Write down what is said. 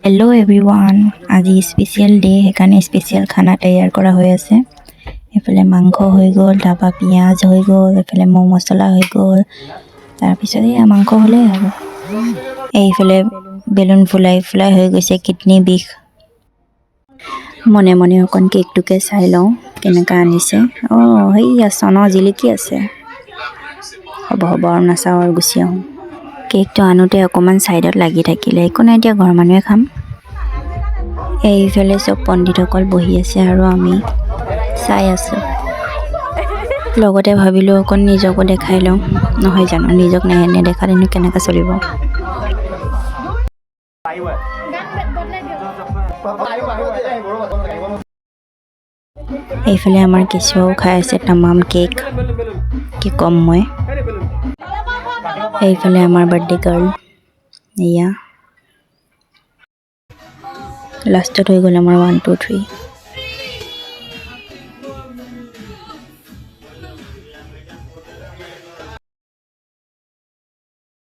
Hello' everyone, আজি special day সেইকাৰণে special খানা তৈয়াৰ কৰা হৈ আছে। এইফালে মাংস হৈ গ'ল, তাৰপৰা পিঁয়াজ হৈ গ'ল, এইফালে মৌ মছলা হৈ গ'ল, তাৰপিছত এয়া মাংস হ'লেই আৰু এইফালে বেলুন ফুলাই ফুলাই হৈ গৈছে কিডনী বিষ। মনে মনে অকণ কেকটোকে চাই লওঁ কেনেকুৱা আনিছে। অঁ সেইয়া চনৰ জিলিকি আছে। হ'ব হ'ব আৰু নাচাওঁ আৰু গুচি আহোঁ। কেকটো আনোতে অকণমান ছাইডত লাগি থাকিলে, একো নাই, এতিয়া ঘৰৰ মানুহে খাম। এইফালে চব পণ্ডিতসকল বহি আছে আৰু আমি চাই আছোঁ। লগতে ভাবিলোঁ অকণ নিজকো দেখাই লওঁ, নহয় জানো? নিজক নেদেখালেনো কেনেকৈ চলিব। এইফালে আমাৰ কেঁচুৱাও খাই আছে তামাম কেক, কি ক'ম মই। এইফালে আমাৰ বাৰ্থডে গাৰ্ল, এয়া লাষ্টত হৈ গ'ল আমাৰ 1 2 3।